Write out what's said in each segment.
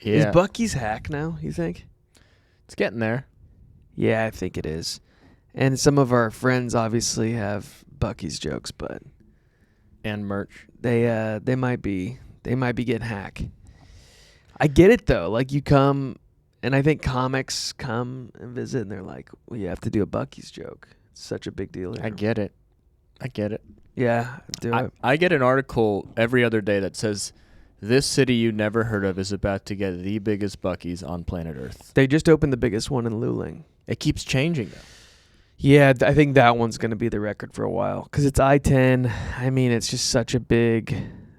Yeah. Is Buc-ee's hack now, you think? It's getting there. Yeah, I think it is. And some of our friends obviously have Buc-ee's jokes, but And merch. they might be getting hack. I get it though. Like you come, and I think comics come and visit, and they're like, "Well, you have to do a Buc-ee's joke. It's such a big deal." Here. I get it. Yeah, do it. I get an article every other day that says, this city you never heard of is about to get the biggest Buc-ee's on planet Earth. They just opened the biggest one in Luling. It keeps changing, though. Yeah, I think that one's going to be the record for a while because it's I-10. I mean, it's just such a big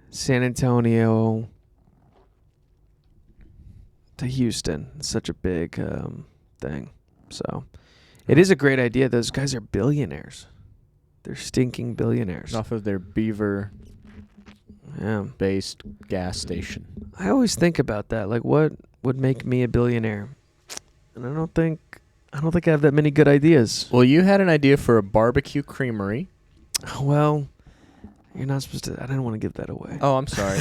San Antonio to Houston. It's such a big thing. So it is a great idea. Those guys are billionaires. They're stinking billionaires. Off of their beaver-based Yeah. gas station. I always think about that. Like, what would make me a billionaire? And I don't think I have that many good ideas. Well, you had an idea for a barbecue creamery. Well, you're not supposed to. I didn't want to give that away. Oh, I'm sorry.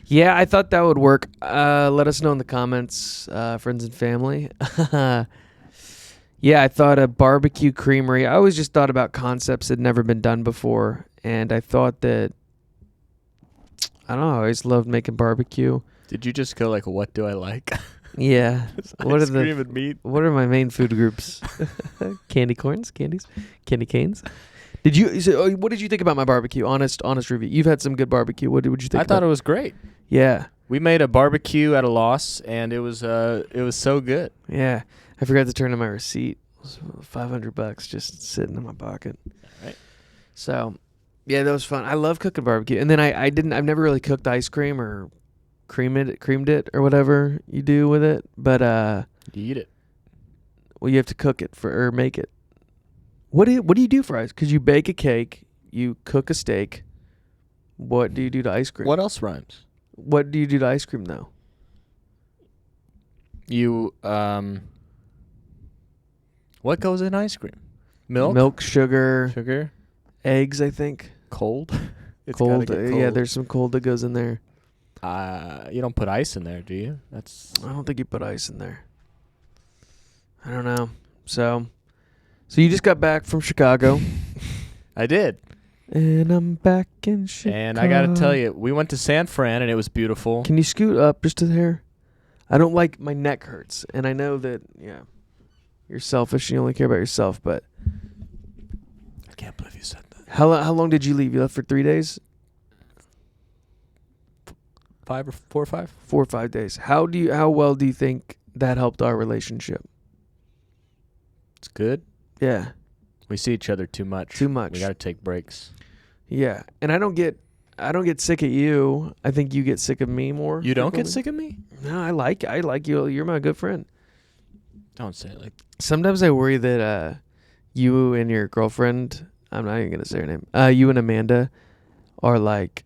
Yeah, I thought that would work. Let us know in the comments, friends and family. Yeah, I thought a barbecue creamery. I always just thought about concepts that had never been done before. And I thought that, I don't know, I always loved making barbecue. Did you just go like, what do I like? Yeah. Ice cream and meat. What are my main food groups? Candy canes? Candy canes? What did you think about my barbecue? Honest review. You've had some good barbecue. What did you think? I thought it was great. Yeah. We made a barbecue at a loss, and it was so good. Yeah. I forgot to turn in my receipt. It was $500 just sitting in my pocket. Right. So, yeah, that was fun. I love cooking barbecue. And then I've never really cooked ice cream or creamed it or whatever you do with it. But You eat it. well, you have to cook it or make it. What do you do for ice? Because you bake a cake, you cook a steak. What do you do to ice cream? What else rhymes? What do you do to ice cream though? You what goes in ice cream? Milk, sugar, eggs. I think cold. It's cold. gotta get Yeah, cold. there's some cold that goes in there. You don't put ice in there, do you? That's I don't think you put ice in there. I don't know. So you just got back from Chicago. I did. And I'm back in Chicago. And I gotta tell you, we went to San Fran and it was beautiful. Can you scoot up just a hair? I don't like, my neck hurts. And I know that, yeah, you're selfish. You only care about yourself. But I can't believe you said that. how long did you leave? You left for 3 days? 4 or 5? 4 or 5 days. How well do you think that helped our relationship? It's good. Yeah. We see each other too much. Too much. We gotta take breaks. Yeah. And I don't get sick of you. I think you get sick of me more. You don't get frequently. sick of me? No, I like you. You're my good friend. Don't say it like Sometimes I worry that you and your girlfriend, I'm not even going to say her name, you and Amanda are like,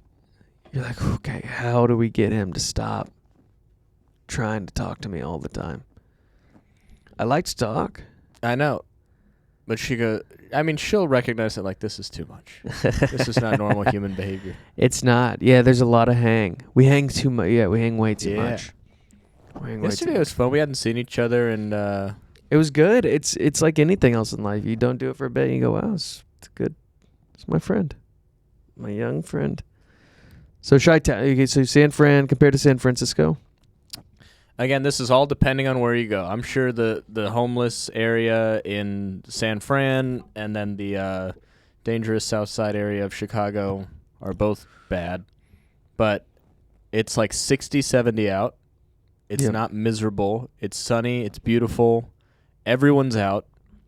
you're like, okay, how do we get him to stop trying to talk to me all the time? I like to talk. I know. But she'll recognize it like this is too much. This is not normal human behavior. It's not. Yeah, there's a lot of hang. We hang too much. Yeah, we hang way too much. Yesterday was fun. We hadn't seen each other, and it was good. It's like anything else in life. You don't do it for a bit, you go, wow, it's good. It's my friend, my young friend. So okay, so San Fran compared to San Francisco. again, this is all depending on where you go. I'm sure the homeless area in San Fran and then the dangerous South Side area of Chicago are both bad, but it's like 60, 70 out. It's not miserable. It's sunny. It's beautiful. Everyone's out.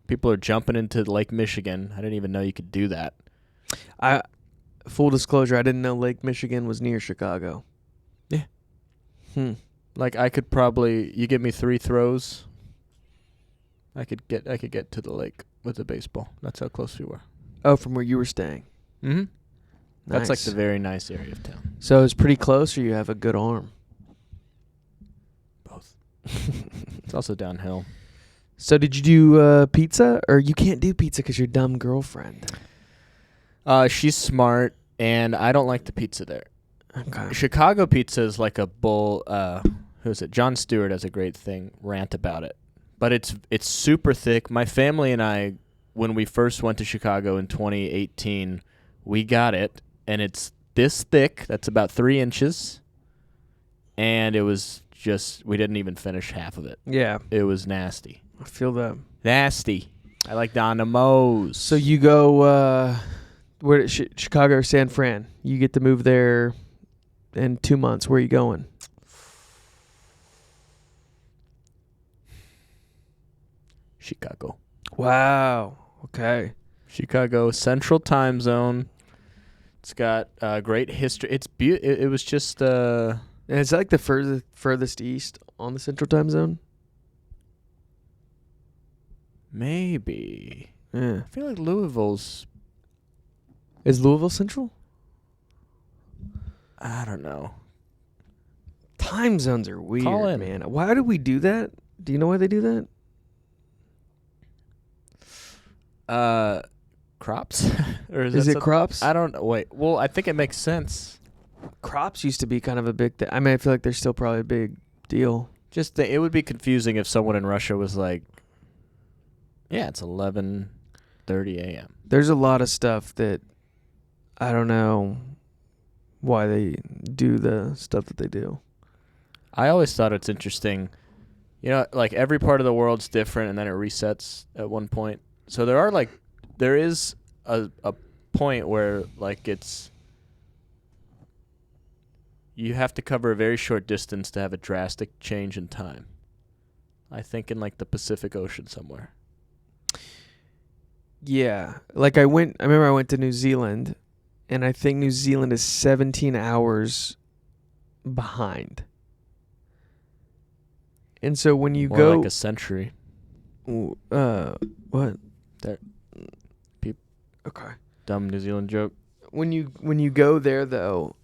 People are jumping into Lake Michigan. I didn't even know you could do that. Full disclosure, I didn't know Lake Michigan was near Chicago. Yeah. Like I could probably, you give me 3 throws, I could get to the lake with a baseball. That's how close we were. Oh, from where you were staying. Mm-hmm. Nice. That's like the very nice area of town. So it's pretty close, or you have a good arm? Both. It's also downhill. So did you do pizza, or you can't do pizza because your dumb girlfriend? She's smart, and I don't like the pizza there. Okay. Chicago pizza is like a bull. Who is it? Jon Stewart has a great rant about it. But it's super thick. My family and I, when we first went to Chicago in 2018, we got it, and it's this thick. That's about 3 inches. And it was just, we didn't even finish half of it. Yeah. It was nasty. I feel that. Nasty. I like Don Mo's. So you go where Chicago or San Fran? You get to move there in 2 months. Where are you going? Chicago. Wow. Okay. Chicago Central Time Zone. It's got great history. It's it was just And it's like the furthest east on the Central Time Zone. maybe. Yeah. I feel like Louisville's. Is Louisville Central? I don't know. Time zones are weird, Call in. man. Why do we do that? Do you know why they do that? Crops? Or Is it crops? I don't know. Wait. Well, I think it makes sense. Crops used to be kind of a big thing. I mean, I feel like they're still probably a big deal. Just it would be confusing if someone in Russia was like, yeah, it's 11:30 a.m. There's a lot of stuff that I don't know why they do the stuff that they do. I always thought it's interesting. You know, like every part of the world's different and then it resets at one point. So there is a point where like you have to cover a very short distance to have a drastic change in time. I think in like the Pacific Ocean somewhere. Yeah. Like I remember I went to New Zealand, and I think New Zealand is 17 hours behind. And so when you More go like a century. what? Okay. Dumb New Zealand joke. When you go there though,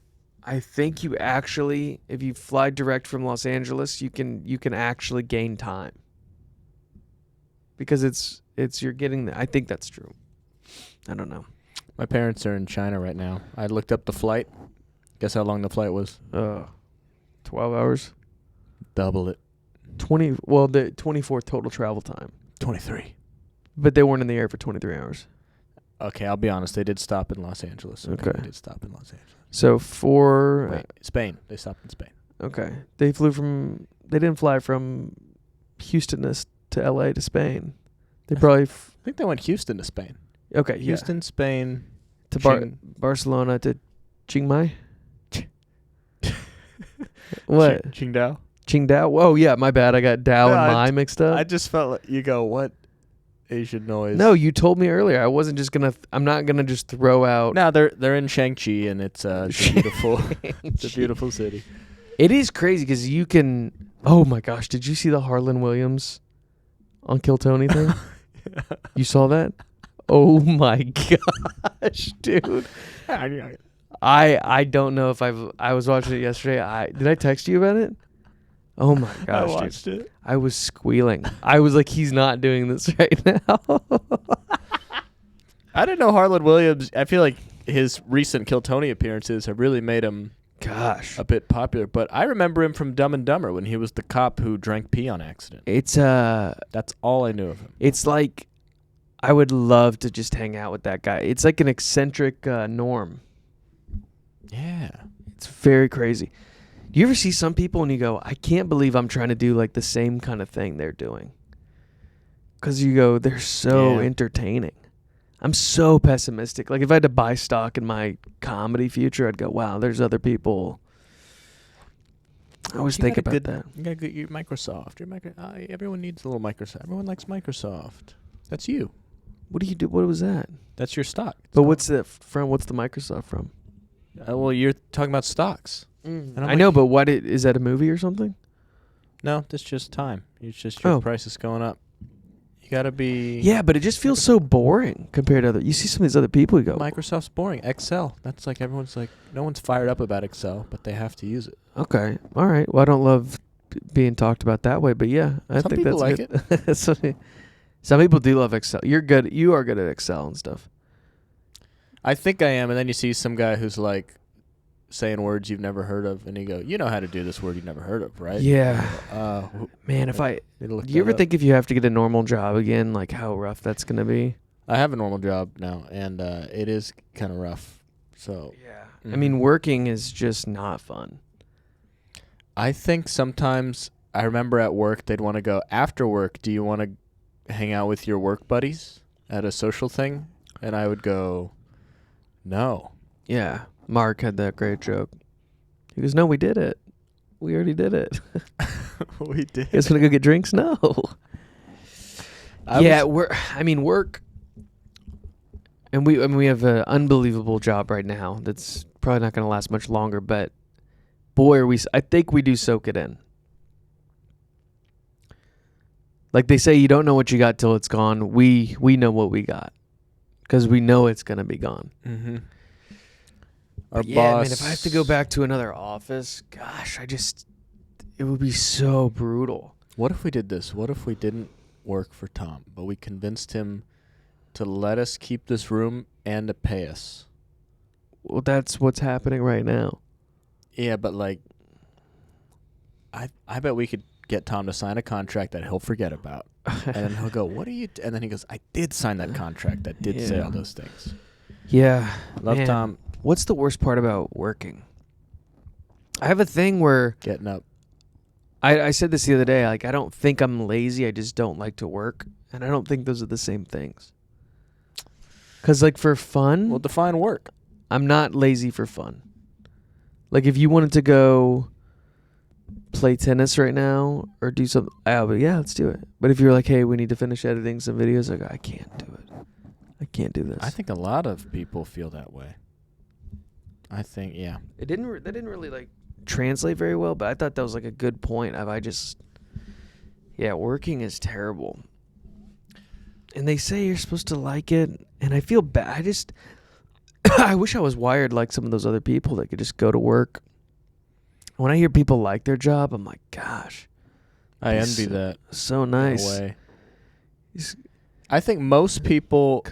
I think you actually, if you fly direct from Los Angeles, you can actually gain time. Because it's you're getting I think that's true. I don't know. My parents are in China right now. I looked up the flight. Guess how long the flight was? 12 hours. Double it. The 24 total travel time. 23. But they weren't in the air for 23 hours. Okay, I'll be honest. They did stop in Los Angeles. Okay. They did stop in Los Angeles. So Wait, Spain. They stopped in Spain. Okay. They didn't fly from Houston to LA to Spain. They probably I think they went Houston to Spain. okay, Houston, Spain. to Barcelona to Chiang Mai. What? Qingdao? Qingdao? Whoa, yeah, my bad. I got Dao and Mai mixed up. I just felt like you go, what Asian noise? No, you told me earlier. I wasn't just gonna. I'm not gonna just throw out. No, they're in Shang-Chi, and it's beautiful. It's a beautiful city. It is crazy because you can. Oh my gosh! Did you see the Harlan Williams on Kill Tony thing? You saw that? Oh my gosh, dude! I don't know if I was watching it yesterday. Did I text you about it? Oh my gosh, I watched dude. it. I was squealing. I was like, he's not doing this right now. I didn't know Harlan Williams. I feel like his recent Kill Tony appearances have really made him a bit popular. But I remember him from Dumb and Dumber when he was the cop who drank pee on accident. That's all I knew of him. It's like I would love to just hang out with that guy. It's like an eccentric Norm. Yeah. It's very crazy. Do you ever see some people and you go, I can't believe I'm trying to do like the same kind of thing they're doing? Because you go, they're so entertaining. I'm so pessimistic. Like if I had to buy stock in my comedy future, I'd go, wow, there's other people. I always think about that. You got your Microsoft. Everyone needs a little Microsoft. Everyone likes Microsoft. That's you. What do you do? What was that? That's your stock. But what's the from? What's the Microsoft from? Well, you're talking about stocks. I know, but what is that a movie or something? No, that's just time. It's just your price is going up. You gotta be. Yeah, but it just feels so boring compared to other. You see some of these other people, you go, Microsoft's boring. Excel. That's like everyone's like, no one's fired up about Excel, but they have to use it. Okay, all right. Well, I don't love being talked about that way, but yeah, I think that's like it. Some people do love Excel. You're good. You are good at Excel and stuff. I think I am, and then you see some guy who's like saying words you've never heard of, and you go, you know how to do this word you've never heard of, right? Yeah. Man, do you ever think if you have to get a normal job again, like how rough that's gonna be? I have a normal job now, and it is kind of rough. So yeah, I mean, working is just not fun. I think sometimes I remember at work they'd want to go after work. Do you want to hang out with your work buddies at a social thing? And I would go, no. Yeah, Mark had that great joke. He goes, "No, we did it. We already did it." We did. You guys want to go get drinks? No. Work. And we have an unbelievable job right now that's probably not going to last much longer, but boy, I think we do soak it in. Like they say, you don't know what you got till it's gone. We know what we got because we know it's going to be gone. Mm-hmm. Our boss. Man, if I have to go back to another office, gosh, it would be so brutal. What if we did this? What if we didn't work for Tom, but we convinced him to let us keep this room and to pay us? Well, that's what's happening right now. Yeah, but like, I bet we could get Tom to sign a contract that he'll forget about, and then he'll go, "What are you?" And then he goes, "I did sign that contract that did say all those things." Yeah, love man. Tom. What's the worst part about working? I have a thing where getting up. I said this the other day. Like, I don't think I'm lazy. I just don't like to work, and I don't think those are the same things. 'Cause like for fun, well, define work. I'm not lazy for fun. Like if you wanted to go play tennis right now or do something, yeah, let's do it. But if you're like, hey, we need to finish editing some videos, I go, I can't do it. I can't do this. I think a lot of people feel that way. I think, yeah. That didn't really like translate very well, but I thought that was like a good point. Working is terrible. And they say you're supposed to like it, and I feel bad. I wish I was wired like some of those other people that could just go to work. When I hear people like their job, I'm like, gosh. I envy that. So nice. In a way. I think most people,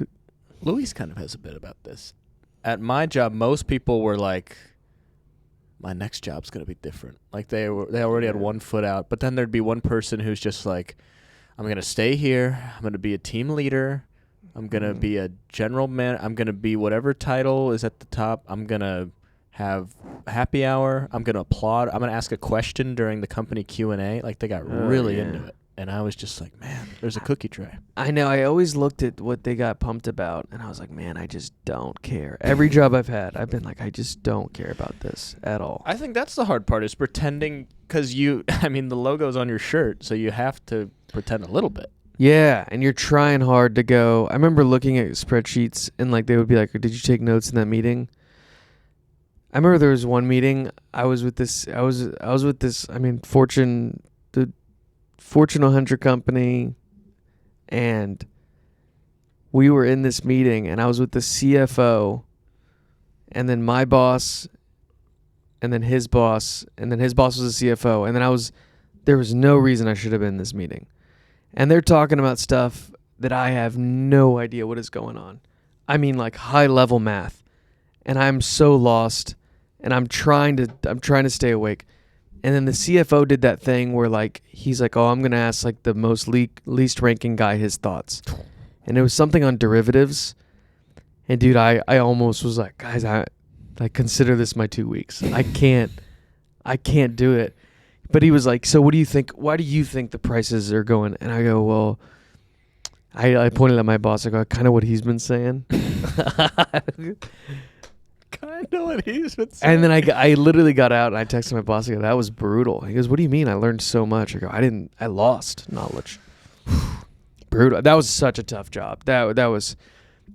Luis kind of has a bit about this. At my job, most people were like, my next job's going to be different. Like they already had one foot out, but then there'd be one person who's just like, I'm going to stay here. I'm going to be a team leader. I'm going to be a general man. I'm going to be whatever title is at the top. I'm going to have happy hour. I'm going to applaud. I'm going to ask a question during the company Q&A. Like they got really into it. And I was just like, man, there's a cookie tray. I know. I always looked at what they got pumped about, and I was like, man, I just don't care. Every job I've had, I've been like, I just don't care about this at all. I think that's the hard part is pretending because the logo's on your shirt, so you have to pretend a little bit. Yeah, and you're trying hard to go. I remember looking at spreadsheets, and like they would be like, did you take notes in that meeting? I remember there was one meeting. I was with this. Fortune 100 company, and we were in this meeting, and I was with the CFO, and then my boss, and then his boss, and then his boss was the CFO, and then there was no reason I should have been in this meeting. And they're talking about stuff that I have no idea what is going on. I mean, like high level math, and I'm so lost, and I'm trying to stay awake. And then the CFO did that thing where like he's like, "Oh, I'm gonna ask like the most least ranking guy his thoughts," and it was something on derivatives. And dude, I almost was like, guys, I consider this my 2 weeks. I can't do it. But he was like, "So what do you think? Why do you think the prices are going?" And I go, "Well," I pointed at my boss. I go, "Kind of what he's been saying." Kind of what he's been saying. And then I literally got out and I texted my boss. I go, "That was brutal." He goes, "What do you mean? I learned so much." I go, I lost knowledge." Brutal. That was such a tough job. That was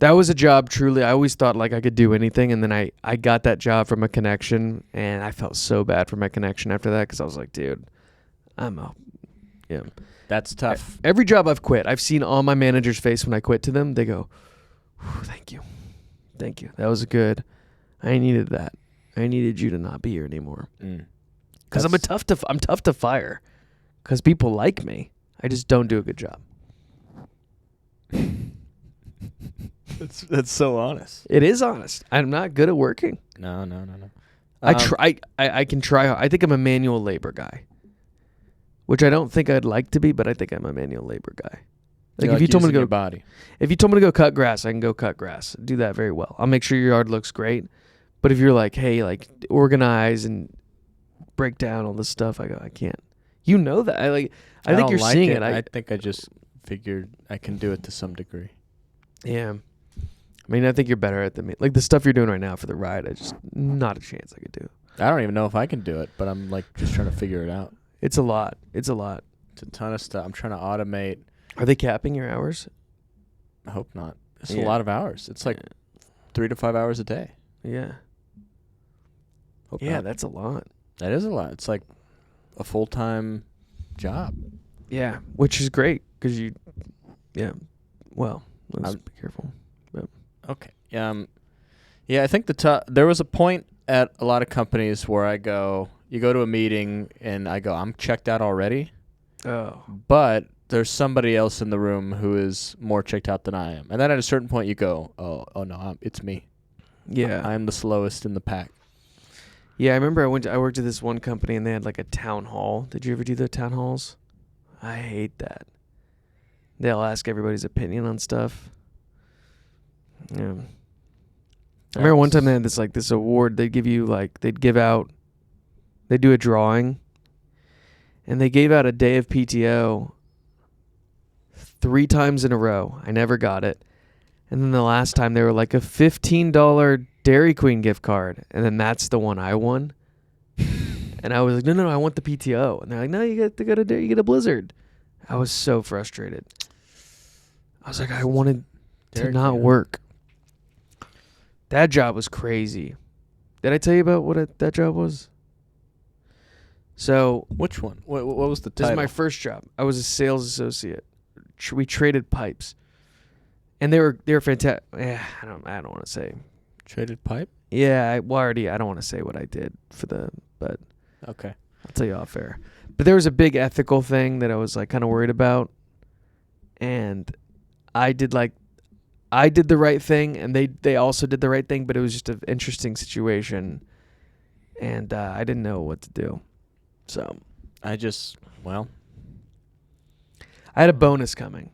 a job truly. I always thought like I could do anything, and then I got that job from a connection, and I felt so bad for my connection after that because I was like, dude, That's tough. Every job I've quit, I've seen on my manager's face when I quit to them, they go, "Thank you. That was good. I needed that. I needed you to not be here anymore." Because I'm tough to fire. Because people like me. I just don't do a good job. That's so honest. It is honest. I'm not good at working. No. I can try. I think I'm a manual labor guy, which I don't think I'd like to be, but I think I'm a manual labor guy. Like if you told me to go body. If you told me to go cut grass, I can go cut grass. Do that very well. I'll make sure your yard looks great. But if you're like, hey, like organize and break down all this stuff, I go, I can't. You know that. I think you're seeing it. I think I just figured I can do it to some degree. Yeah. I mean, I think you're better at the stuff you're doing right now for the ride. I just not a chance I could do. I don't even know if I can do it, but I'm like just trying to figure it out. It's a lot. It's a ton of stuff. I'm trying to automate. Are they capping your hours? I hope not. It's a lot of hours. It's like 3 to 5 hours a day. Yeah. Hope not. Not. That's a lot. That is a lot. It's like a full-time job. Yeah, which is great because well, let's be careful. But. Okay. Yeah, I think there was a point at a lot of companies where you go to a meeting and I go, I'm checked out already. Oh. But there's somebody else in the room who is more checked out than I am. And then at a certain point you go, oh no, it's me. Yeah. I'm the slowest in the pack. Yeah, I remember I worked at this one company and they had like a town hall. Did you ever do the town halls? I hate that. They'll ask everybody's opinion on stuff. Yeah. I remember one time they had this award they'd do a drawing and they gave out a day of PTO 3 times in a row. I never got it. And then the last time they were like a $15 Dairy Queen gift card. And then that's the one I won. And I was like, no, I want the PTO. And they're like, no, you get a Blizzard. I was so frustrated. I was like, I wanted to not work. That job was crazy. Did I tell you about what that job was? So which one? What was the title? This is my first job. I was a sales associate. We traded pipes, and they were fantastic. I don't want to say traded pipe. Yeah, I don't want to say what I did but okay, I'll tell you off air. But there was a big ethical thing that I was like kind of worried about, and I did the right thing, and they also did the right thing, but it was just an interesting situation, and I didn't know what to do. So I had a bonus coming,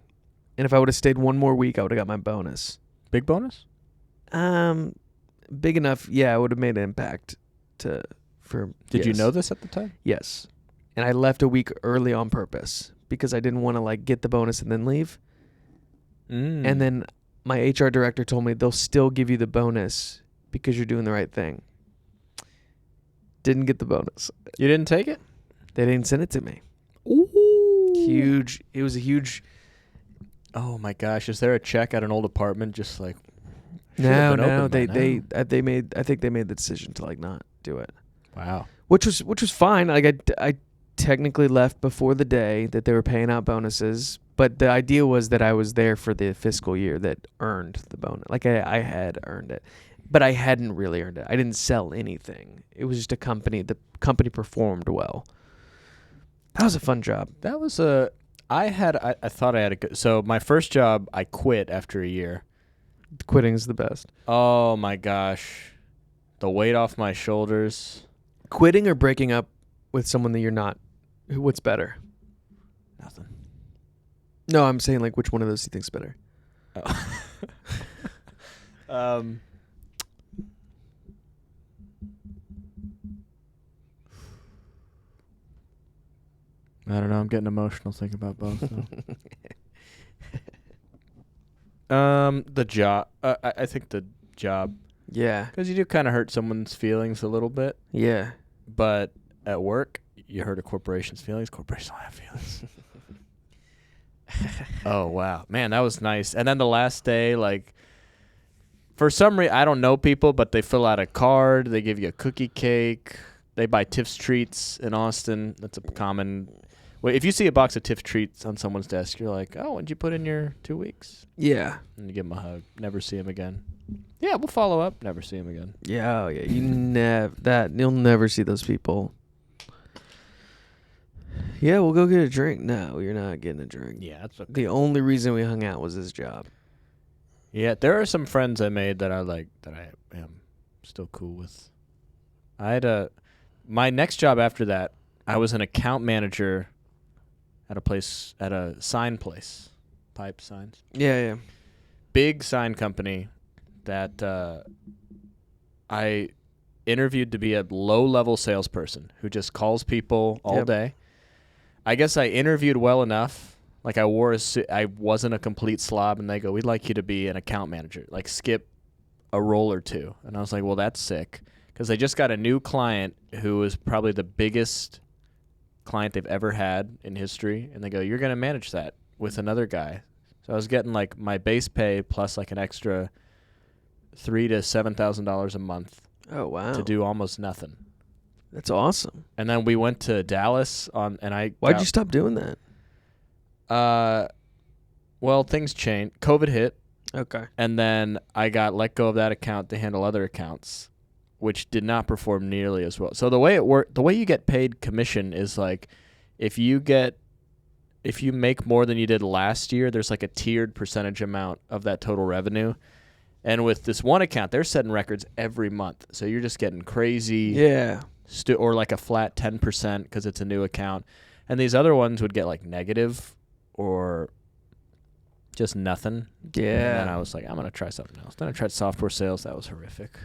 and if I would have stayed one more week, I would have got my bonus. Big bonus? Big enough. Yeah, it would have made an impact Did you know this at the time? Yes, and I left a week early on purpose because I didn't want to get the bonus and then leave. And then my HR director told me they'll still give you the bonus because you're doing the right thing. Didn't get the bonus. You didn't take it? They didn't send it to me. Ooh. Huge. It was a huge. Oh my gosh! Is there a check at an old apartment? Just like no. I think they made the decision to not do it. Wow. Which was fine. I technically left before the day that they were paying out bonuses. But the idea was that I was there for the fiscal year that earned the bonus. I had earned it, but I hadn't really earned it. I didn't sell anything. It was just a company. The company performed well. That was a fun job. That was I thought I had a good. So my first job, I quit after a year. Quitting's the best. Oh my gosh, the weight off my shoulders. Quitting or breaking up with someone that you're not. What's better? Nothing. No, I'm saying which one of those do you think's better? Oh. I don't know. I'm getting emotional thinking about both. The job. I think the job. Yeah. Because you do kind of hurt someone's feelings a little bit. Yeah. But at work, you hurt a corporation's feelings. Corporations don't have feelings. Oh, wow. Man, that was nice. And then the last day, for some reason, I don't know people, but they fill out a card. They give you a cookie cake. They buy Tiff's treats in Austin. That's a common. Well, if you see a box of Tiff treats on someone's desk, you're like, oh, when'd you put in your 2 weeks? Yeah. And you give them a hug. Never see him again. Yeah, we'll follow up. Never see him again. Yeah, oh yeah. You'll never see those people. Yeah, we'll go get a drink. No, you're not getting a drink. Yeah, that's okay. The only reason we hung out was his job. Yeah, there are some friends I made that I am still cool with. I had my next job after that, I was an account manager at a sign place, pipe signs. Yeah. Big sign company that I interviewed to be a low-level salesperson who just calls people all day. I guess I interviewed well enough. Like I wore a suit. I wasn't a complete slob, and they go, "We'd like you to be an account manager. Like skip a roll or two." And I was like, "Well, that's sick," because they just got a new client who was probably the biggest client they've ever had in history, and they go, "You're going to manage that with another guy." So I was getting like my base pay plus like an extra $3,000 to $7,000 a month. Oh wow. To do almost nothing. That's awesome. And then we went to Dallas Why'd you stop doing that? Well, things changed. COVID hit. Okay. And then I got let go of that account to handle other accounts, which did not perform nearly as well. So the way you get paid commission is like if you make more than you did last year, there's like a tiered percentage amount of that total revenue. And with this one account, they're setting records every month. So you're just getting crazy. Yeah. Or like a flat 10% because it's a new account. And these other ones would get like negative or just nothing. Yeah. And then I was like, I'm going to try something else. Then I tried software sales. That was horrific.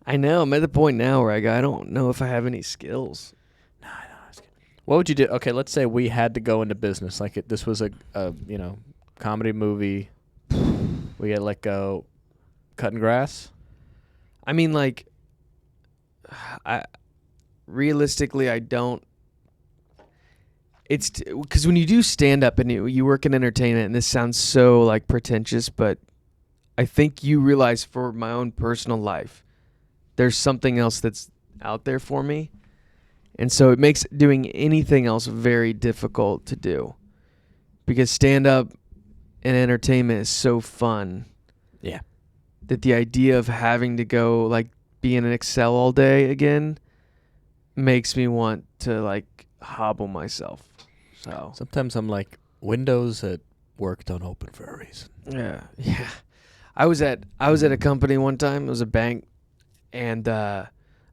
I know. I'm at the point now where I don't know if I have any skills. No, I know. What would you do? Okay, let's say we had to go into business. Like this was a comedy movie. We get let go cutting grass. I mean, like, realistically, I don't. It's because when you do stand up and you work in entertainment, and this sounds so like pretentious, but I think you realize for my own personal life, there's something else that's out there for me. And so it makes doing anything else very difficult to do because stand up and entertainment is so fun. Yeah. That the idea of having to go like be in an Excel all day again makes me want to like hobble myself. So sometimes I'm like, windows at work don't open for a reason. Yeah. I was at a company one time. It was a bank, and I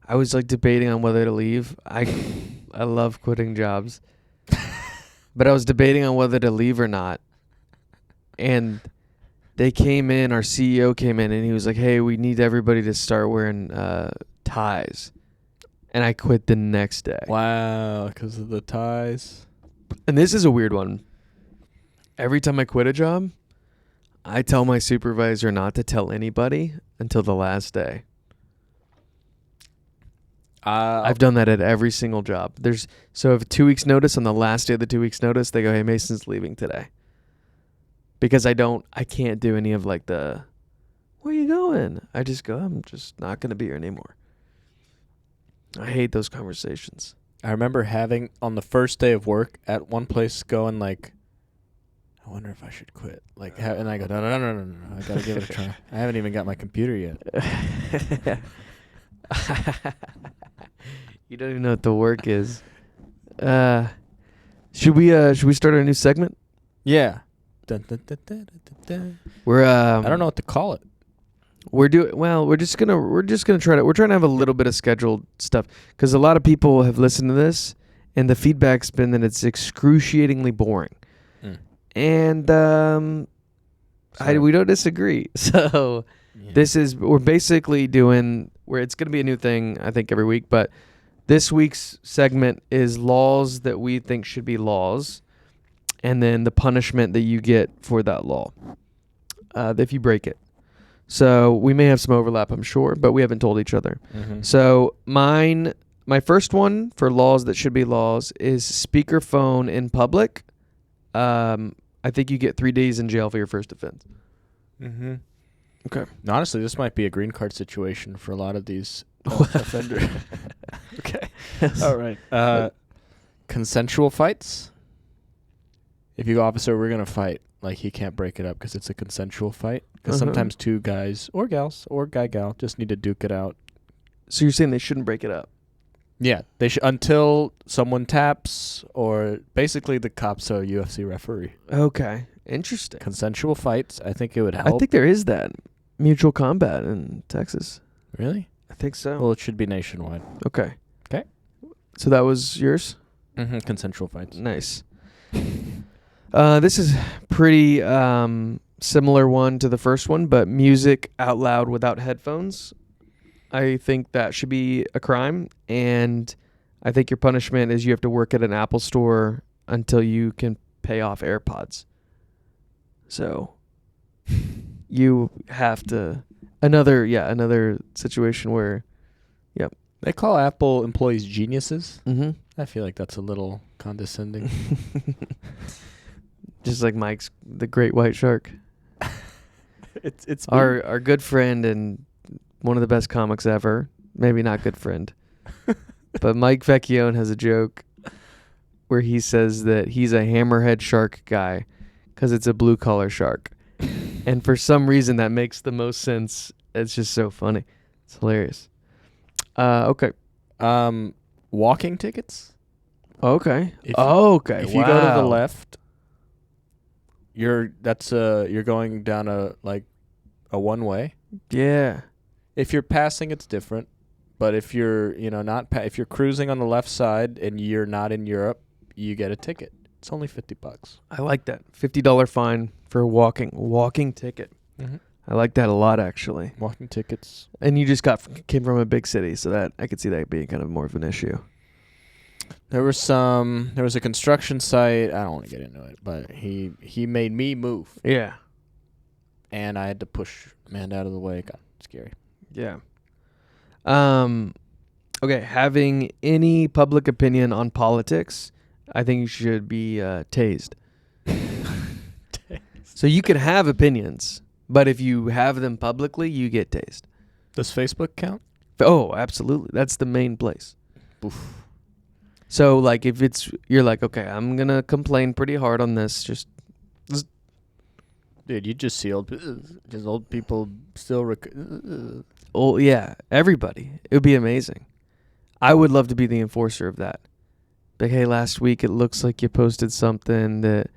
was like debating on whether to leave. I love quitting jobs, but I was debating on whether to leave or not. And they came in, our CEO came in, and he was like, "Hey, we need everybody to start wearing ties." And I quit the next day. Wow, because of the ties. And this is a weird one. Every time I quit a job, I tell my supervisor not to tell anybody until the last day. I've done that at every single job. So if 2 weeks notice, on the last day of the 2 weeks notice, they go, "Hey, Mason's leaving today." Because I can't do any of like the, "Where are you going?" I just go, "I'm just not going to be here anymore." I hate those conversations. I remember having on the first day of work at one place going like, I wonder if I should quit. Like, and I go, no, I got to give it a try. I haven't even got my computer yet. You don't even know what the work is. Should we start our new segment? Yeah. Dun, dun, dun, dun, dun, dun. We're I don't know what to call it. We're just gonna try to. We're trying to have a little bit of scheduled stuff because a lot of people have listened to this, and the feedback's been that it's excruciatingly boring. And we don't disagree. So we're basically doing where it's going to be a new thing, I think, every week. But this week's segment is laws that we think should be laws, and then the punishment that you get for that law if you break it. So we may have some overlap, I'm sure, but we haven't told each other. Mm-hmm. So my first one for laws that should be laws is speakerphone in public. I think you get 3 days in jail for your first offense. Mm-hmm. Okay. Honestly, this might be a green card situation for a lot of these offenders. Okay. All right. Consensual fights. If you go, "Officer, we're going to fight," like he can't break it up because it's a consensual fight. Because sometimes two guys or gals or guy-gal just need to duke it out. So you're saying they shouldn't break it up? Yeah, they should until someone taps or basically the cops are a UFC referee. Okay, interesting. Consensual fights, I think it would help. I think there is that mutual combat in Texas. Really? I think so. Well, it should be nationwide. Okay. 'Kay. So that was yours? Mm-hmm. Consensual fights. Nice. This is pretty similar one to the first one, but music out loud without headphones. I think that should be a crime, and I think your punishment is you have to work at an Apple store until you can pay off AirPods. So you have to another situation where They call Apple employees geniuses. mm-hmm. I feel like that's a little condescending. Just like Mike's the great white shark. It's Our good friend and one of the best comics ever. Maybe not good friend. But Mike Vecchione has a joke where he says that he's a hammerhead shark guy because it's a blue collar shark. And for some reason that makes the most sense. It's just so funny. It's hilarious. Okay. walking tickets. Okay. If- Okay. If you go to the Wow. left, you're going down a one way. Yeah. If you're passing, it's different. But if you're if you're cruising on the left side and you're not in Europe, you get a ticket. It's only $50. I like that. $50 fine for a walking ticket. Mm-hmm. I like that a lot, actually. Walking tickets. And you just came from a big city, so that I could see that being kind of more of an issue. There was a construction site. I don't want to get into it, but he made me move, Yeah. and I had to push Amanda out of the way. It got scary. Yeah. Okay, having any public opinion on politics, I think you should be tased. So you can have opinions, but if you have them publicly, you get tased. Does Facebook count? Oh, absolutely. That's the main place. Oof. So like if you're like, okay, I'm going to complain pretty hard on this, just Dude, you just see old people still. oh yeah, everybody. It would be amazing. I would love to be the enforcer of that. Like, hey, last week it looks like you posted something that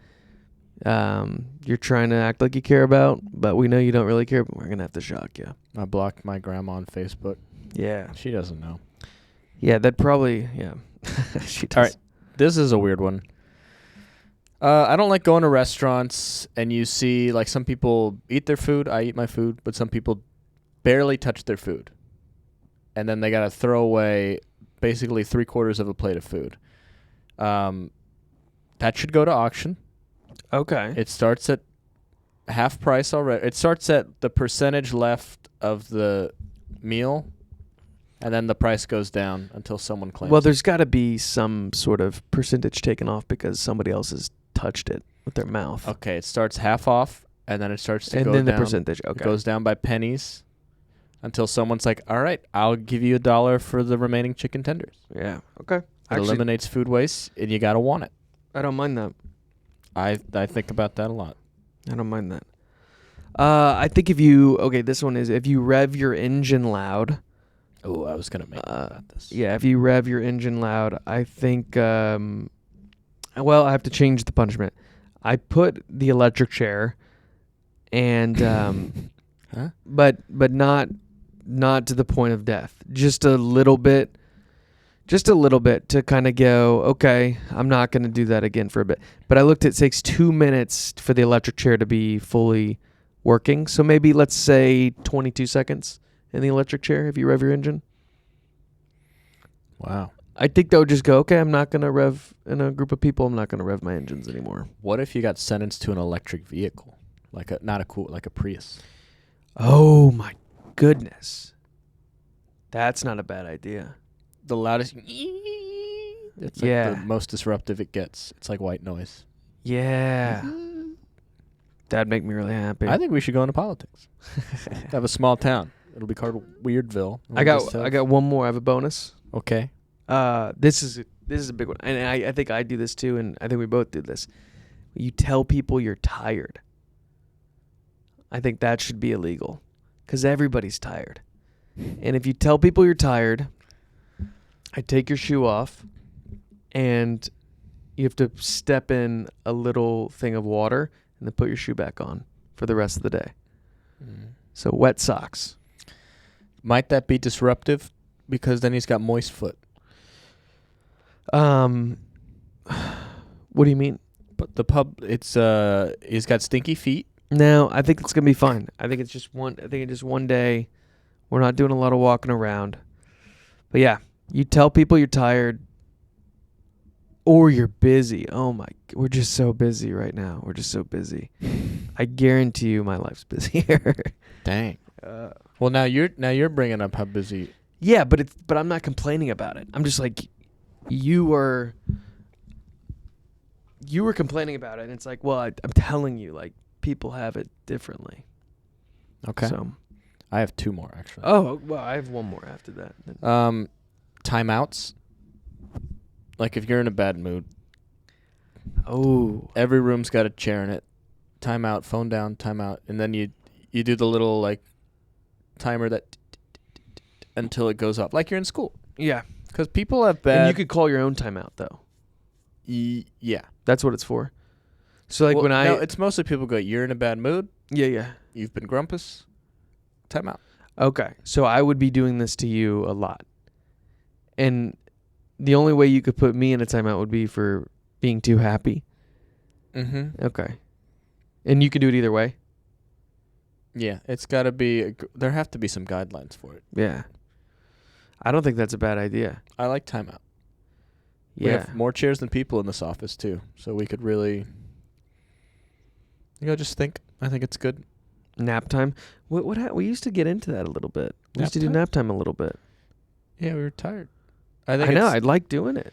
you're trying to act like you care about, but we know you don't really care, but we're going to have to shock you. I blocked my grandma on Facebook. Yeah. She doesn't know. Yeah, that probably, yeah. She does. All right. This is a weird one. I don't like going to restaurants and you see like some people eat their food. I eat my food, but some people barely touch their food. And then they got to throw away basically 3/4 of a plate of food. That should go to auction. Okay. It starts at half price already. It starts at the percentage left of the meal, and then the price goes down until someone claims Well, it. there's got to be some sort of percentage taken off because somebody else has touched it with their mouth. Okay, it starts half off, and then it starts to And go then down. the percentage. Okay. It goes down by pennies until someone's like, all right, I'll give you $1 for the remaining chicken tenders. Yeah. Okay. It Actually, eliminates food waste, and you got to want it. I don't mind that. I think about that a lot. I don't mind that. I think if you rev your engine loud. Oh, I was going to make about this. Yeah, if you rev your engine loud, I think, I have to change the punishment. I put the electric chair and, Huh? but not to the point of death. Just a little bit to kind of go, okay, I'm not going to do that again for a bit. But I looked, it takes 2 minutes for the electric chair to be fully working. So maybe let's say 22 seconds in the electric chair if you rev your engine. Wow. I think that would just go, okay, I'm not going to rev in a group of people. I'm not going to rev my engines anymore. What if you got sentenced to an electric vehicle? Like a Prius. Oh my goodness. That's not a bad idea. The loudest. It's like Yeah. the most disruptive it gets. It's like white noise. Yeah. That'd make me really happy. I think we should go into politics. Have a small town. It'll be called Weirdville. I got one more. I have a bonus. Okay. This is a big one, and I think I do this too, and I think we both do this. You tell people you're tired. I think that should be illegal, because everybody's tired. And if you tell people you're tired, I take your shoe off, and you have to step in a little thing of water, and then put your shoe back on for the rest of the day. So wet socks. Might that be disruptive? Because then he's got moist foot. What do you mean? But he's got stinky feet. No, I think it's gonna be fine. I think it's just one day. We're not doing a lot of walking around. But yeah, you tell people you're tired or you're busy. Oh my, we're just so busy right now. We're just so busy. I guarantee you my life's busier. Dang. Well, now you're bringing up how busy. Yeah, but I'm not complaining about it. I'm just like, you were complaining about it, and it's like, well, I'm telling you, like, people have it differently. Okay. So, I have two more actually. oh well, I have one more after that. Timeouts. Like if you're in a bad mood. Oh. Every room's got a chair in it. Timeout, phone down, timeout, and then you do the little like timer that until it goes off, like you're in school. Yeah. Because people have bad. And you could call your own timeout though. Yeah. That's what it's for. So like no, it's mostly people go, you're in a bad mood. Yeah. You've been grumpus. Timeout. Okay. So I would be doing this to you a lot. And the only way you could put me in a timeout would be for being too happy. Mm-hmm. Okay. And you can do it either way? Yeah. It's got to be, there have to be some guidelines for it. Yeah. I don't think that's a bad idea. I like timeout. Yeah. We have more chairs than people in this office too. So we could really, just think. I think it's good. Nap time. We used to get into that a little bit. We used to do nap time a little bit. Yeah, we were tired. I know. I'd like doing it.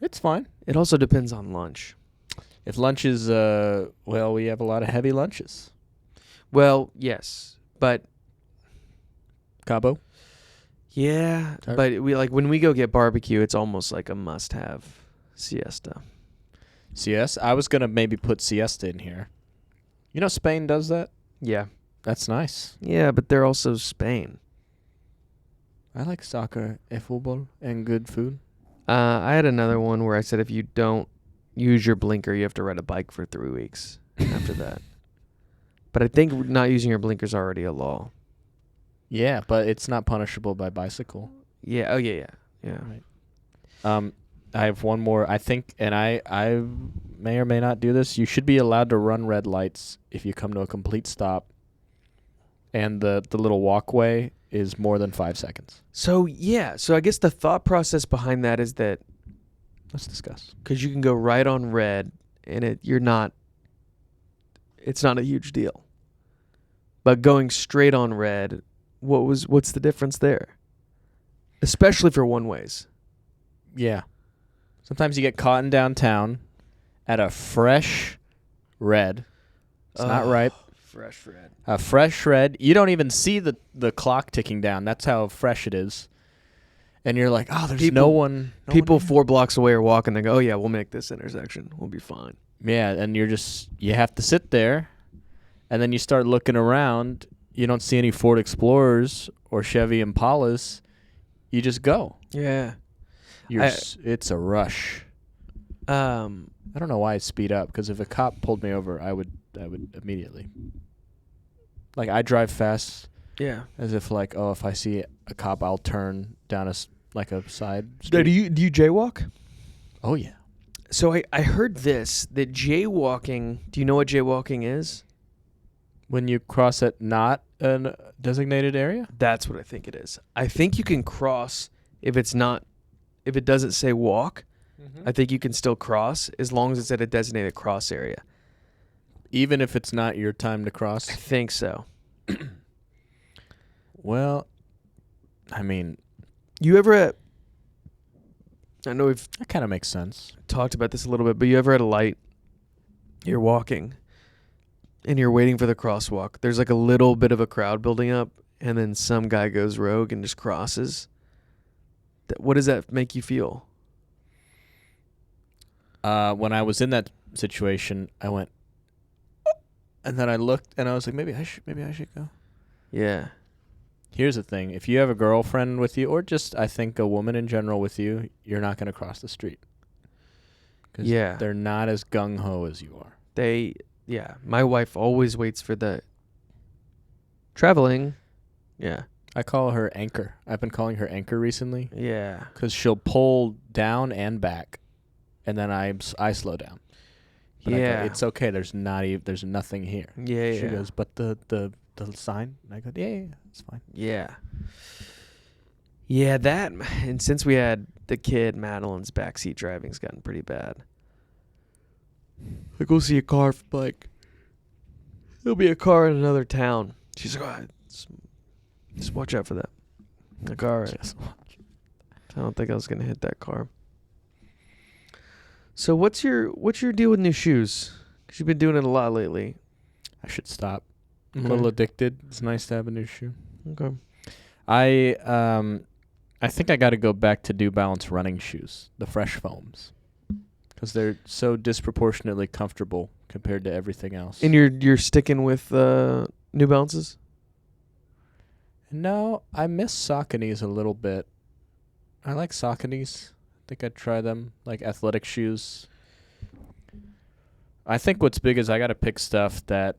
It's fine. It also depends on lunch. If lunch is, we have a lot of heavy lunches. Well, yes, but Cabo. Yeah, but we when we go get barbecue, it's almost like a must-have siesta. Siesta? I was gonna maybe put siesta in here. You know, Spain does that. Yeah, that's nice. Yeah, but they're also Spain. I like soccer, football, and good food. I had another one where I said if you don't use your blinker, you have to ride a bike for 3 weeks after that. But I think not using your blinker is already a law. Yeah, but it's not punishable by bicycle. Yeah. Oh, yeah. Right. I have one more. I think, and I may or may not do this. You should be allowed to run red lights if you come to a complete stop, and the little walkway is more than 5 seconds. So I guess the thought process behind that is that, let's discuss, because you can go right on red, and it's not a huge deal. But going straight on red, what's the difference there? Especially for one ways. Yeah. Sometimes you get caught in downtown at a fresh red. It's not ripe. Fresh red. A fresh red. You don't even see the clock ticking down. That's how fresh it is. And you're like, oh, there's no one. People 4 blocks away are walking. They go, oh, yeah, we'll make this intersection. We'll be fine. Yeah, and you have to sit there. And then you start looking around. You don't see any Ford Explorers or Chevy Impalas. You just go. Yeah. It's a rush. I don't know why I speed up, because if a cop pulled me over, I would immediately. Like, I drive fast. Yeah. As if if I see a cop, I'll turn down a side street. Do you jaywalk? Oh yeah. So I heard that jaywalking. Do you know what jaywalking is? When you cross at not a designated area? That's what I think it is. I think you can cross if it doesn't say walk. Mm-hmm. I think you can still cross as long as it's at a designated cross area. Even if it's not your time to cross? I think so. Well, I mean, you ever I know that kind of makes sense. Talked about this a little bit, but you ever at a light, you're walking and you're waiting for the crosswalk. There's like a little bit of a crowd building up, and then some guy goes rogue and just crosses. What does that make you feel? When I was in that situation, I went, and then I looked, and I was like, maybe I should go. Yeah. Here's the thing: if you have a girlfriend with you, or just I think a woman in general with you, you're not going to cross the street. Yeah. They're not as gung ho as you are. Yeah, my wife always waits for the traveling. Yeah. I call her Anchor. I've been calling her Anchor recently Yeah. because she'll pull down and back, and then I slow down. But I go, it's okay. There's nothing here. Yeah. She goes, but the sign. And I go, yeah, it's fine. Yeah. Yeah, that, and since we had the kid, Madeline's backseat driving's gotten pretty bad. I go see a car, like, there'll be a car in another town. She's like, just watch out for that. Like, all right. Just watch. I don't think I was going to hit that car. So what's your deal with new shoes? Because you've been doing it a lot lately. I should stop. I'm Okay. a little addicted. It's nice to have a new shoe. Okay. I think I got to go back to New Balance running shoes, the Fresh Foams, because they're so disproportionately comfortable compared to everything else. And you're sticking with New Balances? No, I miss Sauconys a little bit. I like Sauconys. I think I'd try them, like athletic shoes. I think what's big is I got to pick stuff that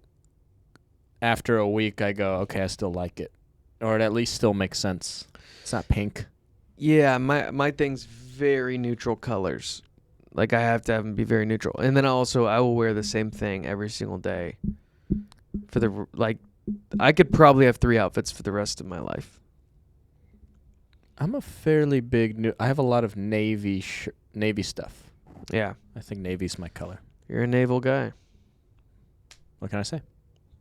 after a week I go, okay, I still like it. Or it at least still makes sense. It's not pink. Yeah, my thing's very neutral colors. Like, I have to have them be very neutral. And then I will wear the same thing every single day. I could probably have 3 outfits for the rest of my life. I'm a fairly big I have a lot of navy stuff. Yeah. I think navy's my color. You're a naval guy. What can I say?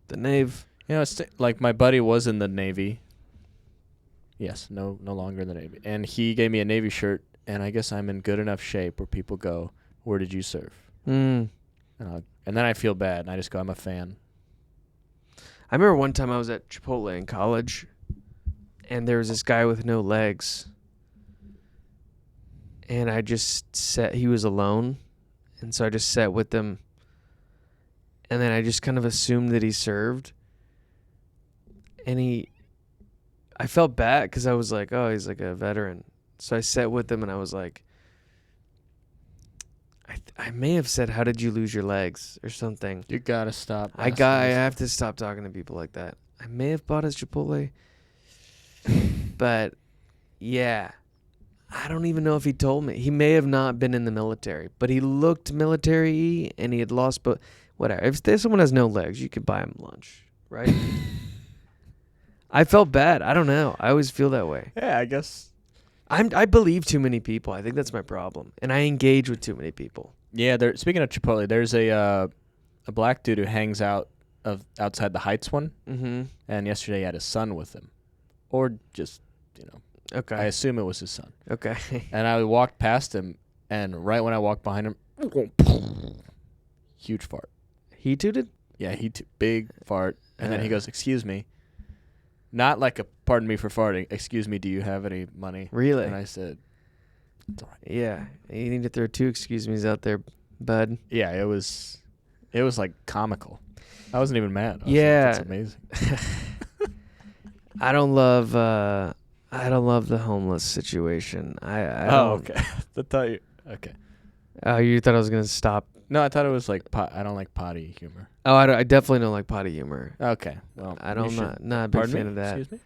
The Nave. You know, it's like my buddy was in the Navy. Yes, no longer in the Navy. And he gave me a Navy shirt, and I guess I'm in good enough shape where people go, where did you serve? Mm. And then I feel bad, and I just go, I'm a fan. I remember one time I was at Chipotle in college, and there was this guy with no legs. And I just he was alone, and so I just sat with him. And then I just kind of assumed that he served. And I felt bad because I was like, oh, he's like a veteran. So I sat with him and I was like, I may have said, how did you lose your legs or something. You gotta stop. I have to stop talking to people like that. I may have bought his Chipotle. But yeah, I don't even know if he told me. He may have not been in the military, but he looked military-y and he had lost, but whatever. If someone has no legs, you could buy him lunch, right? I felt bad. I don't know. I always feel that way. Yeah, I guess. I believe too many people. I think that's my problem, and I engage with too many people. Yeah, speaking of Chipotle, there's a black dude who hangs out outside the Heights one, and yesterday he had his son with him, or just Okay. I assume it was his son. Okay. And I walked past him, and right when I walked behind him, huge fart. He tooted? Yeah, big fart, and then he goes, "Excuse me." Not like a pardon me for farting. Excuse me, do you have any money? Really? And I said, it's all right. Yeah. You need to throw 2 excuse me's out there, bud. Yeah, it was like comical. I wasn't even mad. Yeah. That's amazing. I don't love the homeless situation. I don't. Okay. I thought you. Okay. Oh, you thought I was gonna stop? No, I thought it was like I don't like potty humor. Oh, I definitely don't like potty humor. Okay. Well, I don't not a big pardon fan me? of that. Excuse me?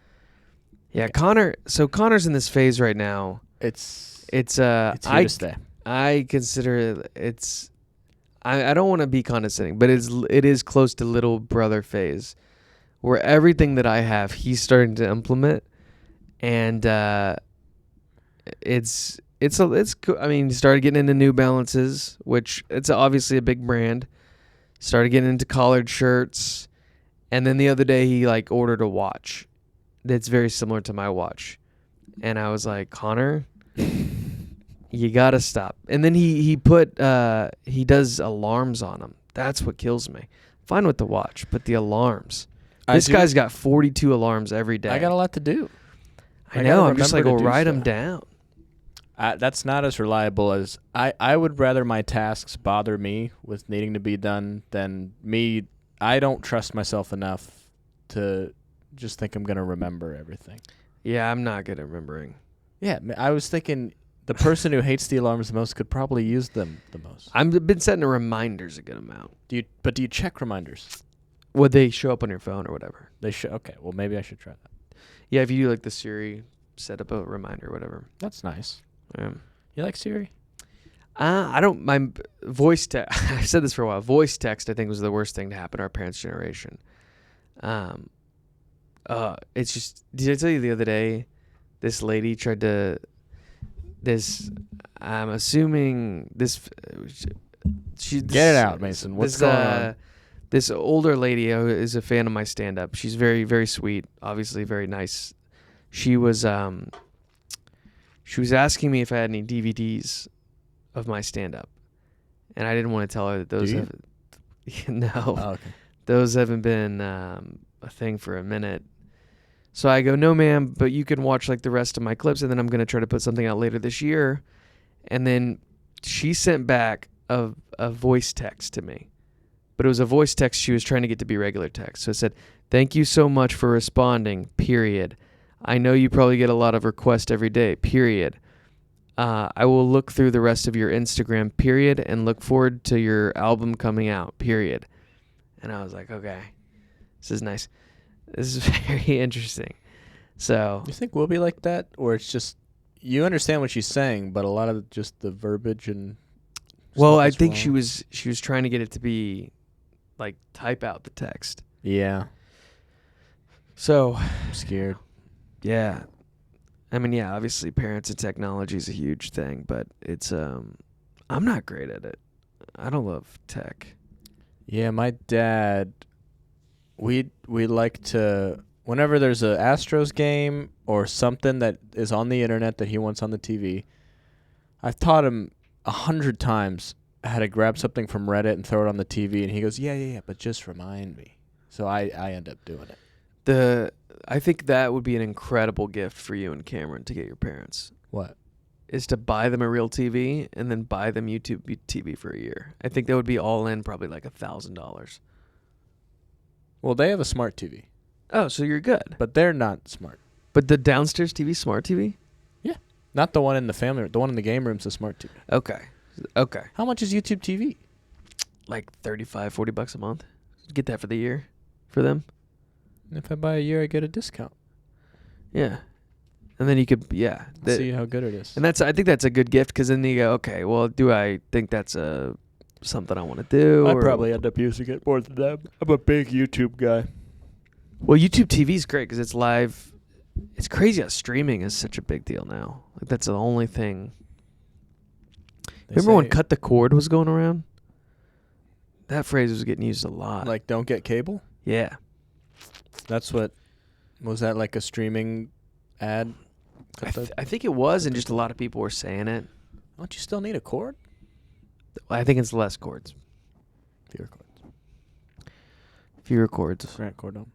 Yeah, Okay. Connor. So Connor's in this phase right now. It's here to stay. I consider it's. I don't want to be condescending, but it is close to little brother phase, where everything that I have he's starting to implement, and it's cool. I mean, he started getting into New Balances, which it's obviously a big brand. Started getting into collared shirts, and then the other day he like ordered a watch that's very similar to my watch, and I was like, Connor, you gotta stop. And then he does alarms on them. That's what kills me. Fine with the watch, but the alarms. This guy's got 42 alarms every day. I got a lot to do. I know. I'm gotta just like, remember to well, do write them stuff. down. That's not as reliable as I would rather my tasks bother me with needing to be done than me. I don't trust myself enough to just think I'm going to remember everything. Yeah, I'm not good at remembering. Yeah, I was thinking the person who hates the alarms the most could probably use them the most. I've been setting reminders a good amount. Do you check reminders? Would they show up on your phone or whatever? They should. Okay, well maybe I should try that. Yeah, if you do like the Siri, set up a reminder or whatever. That's nice. Yeah. You like Siri? I don't. My voice text. I've said this for a while. Voice text, I think, was the worst thing to happen to our parents' generation. It's just. Did I tell you the other day? This lady tried to. I'm assuming this. She Get it out, Mason. What's going on? This older lady is a fan of my stand-up. She's very, very sweet. Obviously, very nice. She was asking me if I had any DVDs of my stand-up, and I didn't want to tell her that those. No, Oh, okay. Those haven't been a thing for a minute. So I go, no, ma'am, but you can watch like the rest of my clips, and then I'm gonna try to put something out later this year. And then she sent back a voice text to me, but it was a voice text she was trying to get to be regular text. So it said, "Thank you so much for responding. Period. I know you probably get a lot of requests every day. Period. I will look through the rest of your Instagram, period, and look forward to your album coming out, period." And I was like, okay, this is nice. This is very interesting. So, You think we'll be like that, or it's just you understand what she's saying, but a lot of just the verbiage and well, stuff I is think wrong? she was trying to get it to be like type out the text. Yeah, So, I'm scared. yeah. I mean, yeah, obviously parents and technology is a huge thing, but it's I'm not great at it. I don't love tech. Yeah, my dad, we like to whenever there's a Astros game or something that is on the internet that he wants on the TV. I've taught him 100 times how to grab something from Reddit and throw it on the TV, and he goes, yeah, but just remind me. So I end up doing it. I think that would be an incredible gift for you and Cameron to get your parents. What? Is to buy them a real TV and then buy them YouTube TV for a year. I think that would be all in probably like $1,000. Well, they have a smart TV, Oh, so you're good. but they're not smart. But the downstairs TV, smart TV? Not the one in the family. The one in the game room's a smart TV. Okay. How much is YouTube TV? Like $35-$40 a month. Get that for the year for them. And if I buy a year, I get a discount. Yeah. And then you could, See how good it is. And I think that's a good gift because then you go, okay, well, do I think that's something I want to do? I or- probably end up using it more than them. I'm a big YouTube guy. Well, YouTube TV is great because it's live. It's crazy how streaming is such a big deal now. Like that's the only thing. Remember when Cut the Cord was going around? That phrase was getting used a lot. like don't get cable? yeah. That's what was that like a streaming ad? I think it was, and just a lot of people were saying it. Don't you still need a cord? I think it's less cords. Fewer cords. Fewer cords. Grant Cordon.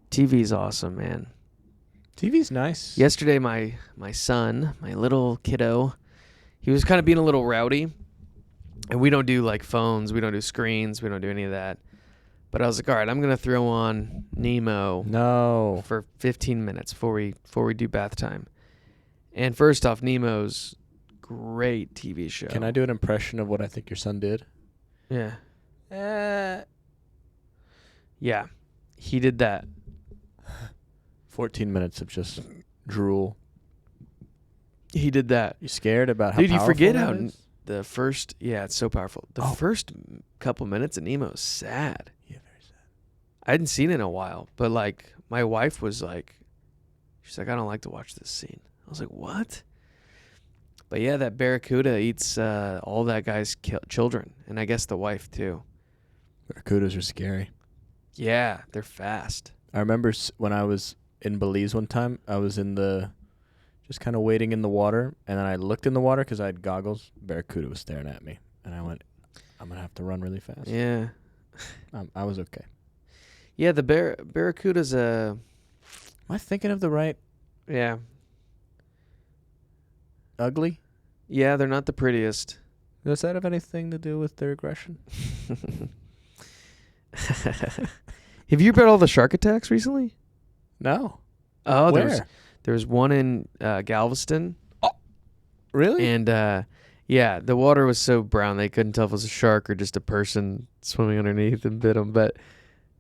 TV's awesome, man. TV's nice. Yesterday, my son, my little kiddo, he was kind of being a little rowdy. And we don't do like phones, we don't do screens, we don't do any of that. But I was like, all right, I'm gonna throw on Nemo No. for 15 minutes before we do bath time. And first off, Nemo's great TV show. Can I do an impression of what I think your son did? Yeah. Yeah. He did that. 14 minutes of just drool. He did that. You scared about how Dude, you powerful forget that how is? the first, it's so powerful. The first couple minutes of Nemo is sad. Yeah, very sad. I hadn't seen it in a while, but like my wife was like, she's like, I don't like to watch this scene. I was like, what? But yeah, that barracuda eats all that guy's children, and I guess the wife too. Barracudas are scary. Yeah, they're fast. I remember when I was in Belize one time, I was in just kind of waiting in the water, and then I looked in the water because I had goggles. Barracuda was staring at me, and I went, I'm going to have to run really fast. Yeah. I was okay. Yeah, the barracuda's Am I thinking of the right yeah. ugly? Yeah, they're not the prettiest. Does that have anything to do with their aggression? Have you read all the shark attacks recently? No. Oh, Where? there was one in Galveston. Really? And yeah, the water was so brown they couldn't tell if it was a shark or just a person swimming underneath and bit them. And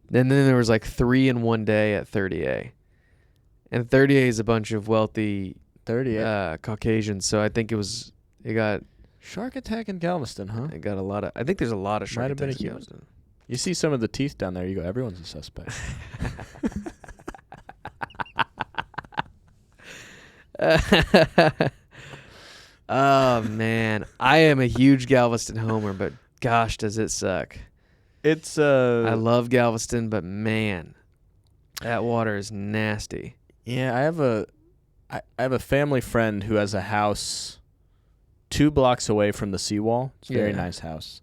then there was like 3 in one day at 30A. And 38 is a bunch of wealthy 38. Caucasians. So I think it got Shark attack in Galveston, huh? it got a lot of. I think there's a lot of shark Might have been a attacks in human. Galveston. You see some of the teeth down there, you go, everyone's a suspect. Oh man, I am a huge Galveston homer, but gosh, does it suck. It's I love Galveston, but man, that water is nasty. yeah, I have a family friend who has a house 2 blocks away from the seawall. It's a very Yeah. nice house.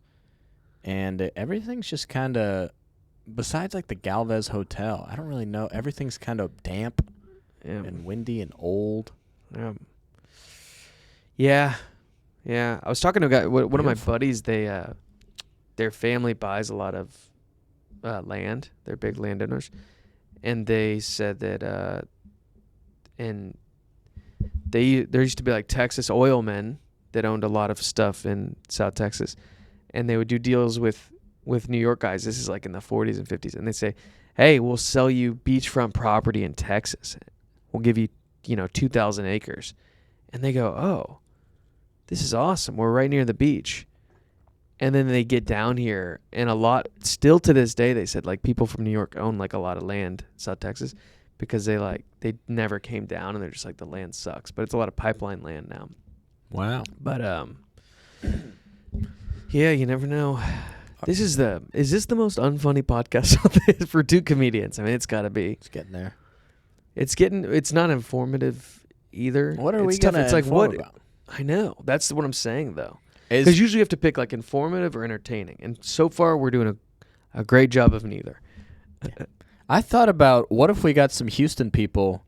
And everything's just kind of, besides like the Galvez Hotel, I don't really know. Everything's kind of damp Yeah. and windy and old. Yeah. Yeah. I was talking to a guy, one of my Beautiful. buddies, their family buys a lot of land. They're big landowners. And they said that and there used to be like Texas oil men that owned a lot of stuff in South Texas. And they would do deals with New York guys. This is like in the 40s and 50s. And they say, hey, we'll sell you beachfront property in Texas. We'll give you, 2,000 acres. And they go, oh, this is awesome. We're right near the beach. And then they get down here, and still to this day, they said, like, people from New York own, like, a lot of land in South Texas because they never came down, and they're just like, the land sucks. But it's a lot of pipeline land now. Wow. But, yeah, you never know. Is this the most unfunny podcast out there for 2 comedians? I mean, it's got to be. It's getting there. It's not informative either. What are It's we tough. going to It's like, inform what? about? I know. That's what I'm saying, though. Because usually you have to pick, like, informative or entertaining. And so far, we're doing a great job of neither. I thought about, what if we got some Houston people?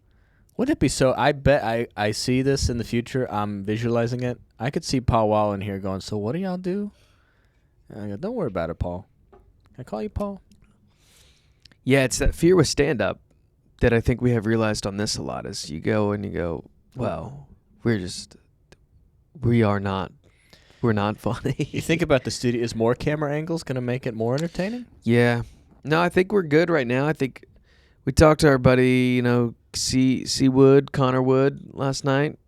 Wouldn't it be so? I bet I see this in the future. I'm visualizing it. I could see Paul Wall in here going, so what do y'all do? And I go, don't worry about it, Paul. Can I call you Paul? Yeah, it's that fear with stand-up that I think we have realized on this a lot is you go and you go, well, we're not funny. You think about the studio. Is more camera angles going to make it more entertaining? Yeah. No, I think we're good right now. I think we talked to our buddy, C. Wood, Connor Wood, last night.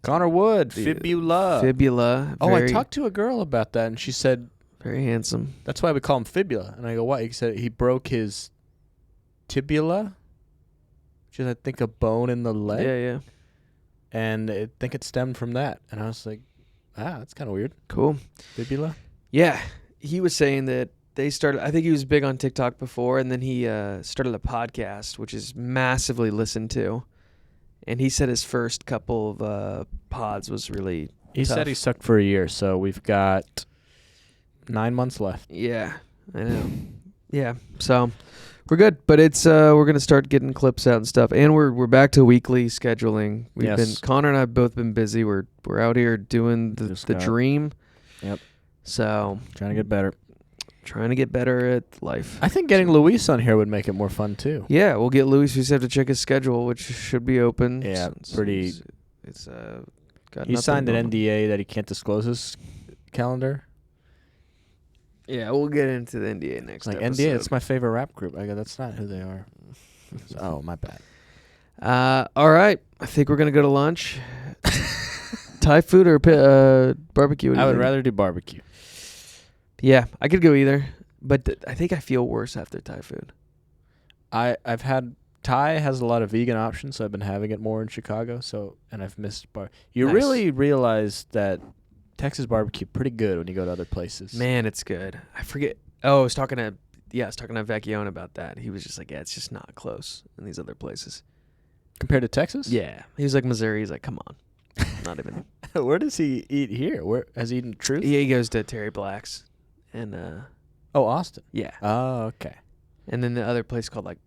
Connor Wood, Fibula. Fibula. Oh, I talked to a girl about that, and she said, very handsome. that's why we call him Fibula. And I go, why? He said he broke his tibula, which is, I think, a bone in the leg. Yeah. And I think it stemmed from that. And I was like, that's kind of weird. Cool. Fibula? Yeah. He was saying that they started, I think he was big on TikTok before, and then he started a podcast, which is massively listened to. And he said his first couple of pods was really He tough. said he sucked for a year, so we've got 9 months left. Yeah, I know. Yeah, so we're good, but it's we're gonna start getting clips out and stuff, and we're back to weekly scheduling. Connor and I have both been busy. We're out here doing the dream. Yep. So Trying to get better. Trying to get better at life. I think getting Luis on here would make it more fun too. Yeah, we'll get Luis. We just have to check his schedule, which should be open. Yeah, pretty. It's got. He signed an NDA that he can't disclose his calendar. Yeah, we'll get into the NDA next. Like episode. NDA, it's my favorite rap group. I go, that's not who they are. Oh, my bad. All right, I think we're gonna go to lunch. Thai food or barbecue? I would rather do barbecue. Yeah, I could go either, but I think I feel worse after Thai food. I've had Thai has a lot of vegan options, so I've been having it more in Chicago. And I've missed You Nice. really realize that Texas barbecue pretty good when you go to other places. Man, it's good. I forget. Oh, I was talking to Vecchione about that. He was just like, yeah, it's just not close in these other places. Compared to Texas? Yeah, he was like Missouri. He's like, come on, not even. Where does he eat here? Where has he eaten Truth? Yeah, he goes to Terry Black's, and Austin. yeah, Oh, okay. and then the other place called like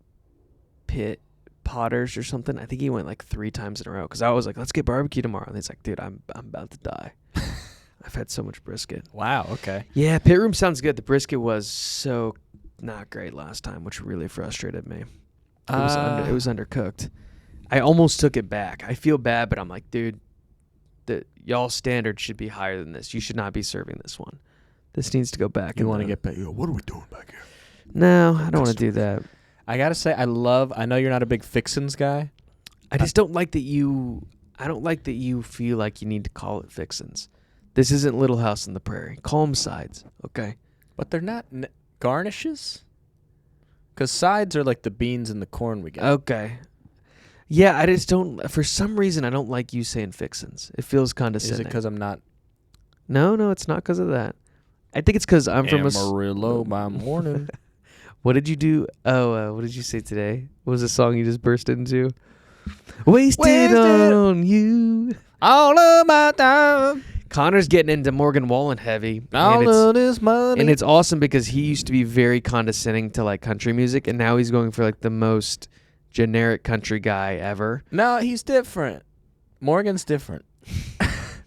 Pit Potters or something. I think he went like 3 times in a row because I was like, let's get barbecue tomorrow, and he's like, dude, I'm about to die. I've had so much brisket. Wow. Okay. Yeah, Pit Room sounds good. The brisket was so not great last time, which really frustrated me. It was undercooked. I almost took it back. I feel bad, but I'm like, dude, y'all standard should be higher than this. You should not be serving this one. This needs to go back. You want to get back? What are we doing back here? No, I don't want to do that. I gotta say, I know you're not a big fixins guy. I just don't like that you. I don't like that you feel like you need to call it fixins. This isn't Little House on the Prairie. Call them sides, okay? But they're not garnishes? Because sides are like the beans and the corn we get. Okay. Yeah, I just don't. For some reason, I don't like you saying fixins. It feels condescending. Is it because I'm not No, it's not because of that. I think it's because I'm from Amarillo by morning? What did you do? Oh, what did you say today? What was the song you just burst into? Wasted on you. All of my time. Connor's getting into Morgan Wallen heavy. All of this money. And it's awesome because he used to be very condescending to like country music, and now he's going for like the most generic country guy ever. No, he's different. Morgan's different.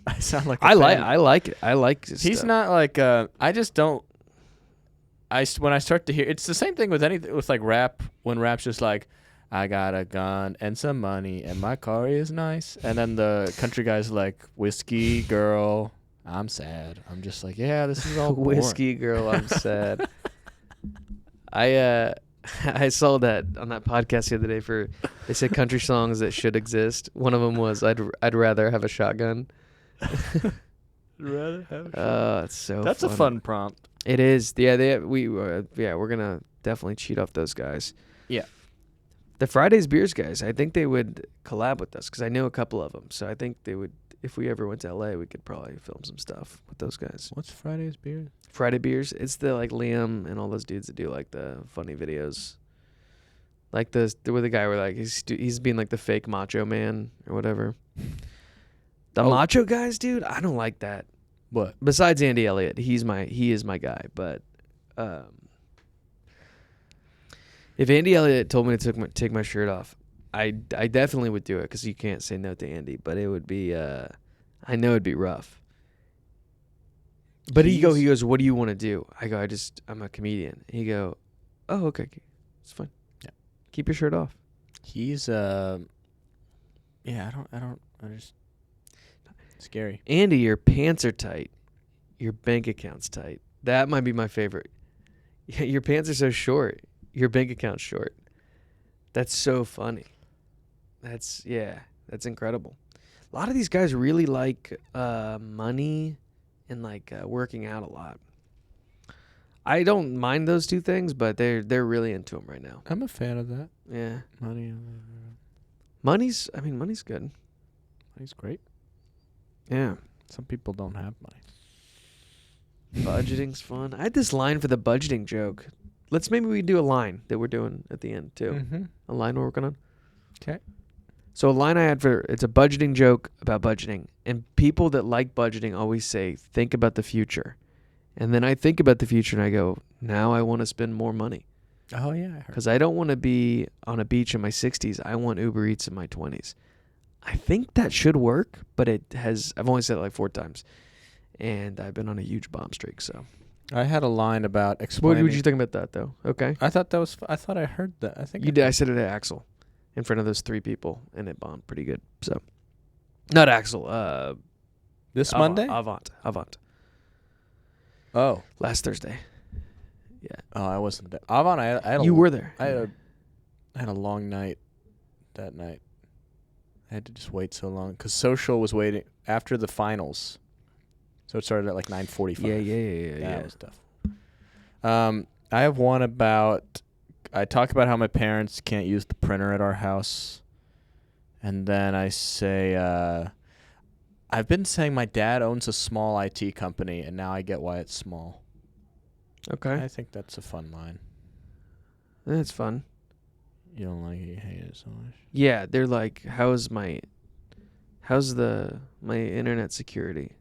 I sound like I like it. I like his He's stuff. not like I just don't. When I start to hear, it's the same thing with anything with like rap. When rap's just like, I got a gun and some money and my car is nice, and then the country guy's like, whiskey girl, I'm sad. I'm just like, yeah, this is all boring. Whiskey girl, I'm sad. I saw that on that podcast the other day. They said country songs that should exist. One of them was I'd rather have a shotgun. Rather have it's so. That's funny. a fun prompt. It is. Yeah, we're gonna definitely cheat off those guys. Yeah. The Fridays Beers guys, I think they would collab with us because I know a couple of them. So I think they would, if we ever went to LA, we could probably film some stuff with those guys. What's Friday's beer? Friday Beers, it's the like Liam and all those dudes that do like the funny videos, like with the guy where like he's being like the fake macho man or whatever. The macho guys, dude, I don't like that. What? Besides Andy Elliott, he is my guy. But if Andy Elliott told me to take my shirt off, I definitely would do it because you can't say no to Andy. But it would be, I know it'd be rough. But he goes, what do you want to do? I go, I'm a comedian. He go, oh, okay, it's fine. Yeah, keep your shirt off. He's scary. Andy, your pants are tight. Your bank account's tight. That might be my favorite. Your pants are so short. Your bank account's short. That's so funny. That's incredible. A lot of these guys really like money and like working out a lot. I don't mind those two things, but they're really into them right now. I'm a fan of that. Yeah. Money's good. Money's great. Yeah. Some people don't have money. Budgeting's fun. I had this line for the budgeting joke. Maybe we do a line that we're doing at the end too. Mm-hmm. A line we're working on. Okay. So a line I had it's a budgeting joke about budgeting. And people that like budgeting always say, think about the future. And then I think about the future and I go, now I want to spend more money. Oh, yeah. Because I don't want to be on a beach in my 60s. I want Uber Eats in my 20s. I think that should work, but I've only said it like 4 times. And I've been on a huge bomb streak, so. I had a line about explaining. What did you think about that, though? Okay. I thought I heard that. I think you did. I said it at Axel in front of those 3 people, and it bombed pretty good. So, not Axel. This Monday? Avant. Oh. Last Thursday. Yeah. Oh, I wasn't there. Avant, I had you were there. I had a long night that night. I had to just wait so long because social was waiting after the finals. So it started at like 9:45. Yeah. That was tough. I have one about. I talk about how my parents can't use the printer at our house, and then I say, I've been saying my dad owns a small IT company, and now I get why it's small. Okay. I think that's a fun line. That's fun. You don't like it, you hate it so much. Yeah, they're like, how's my internet security?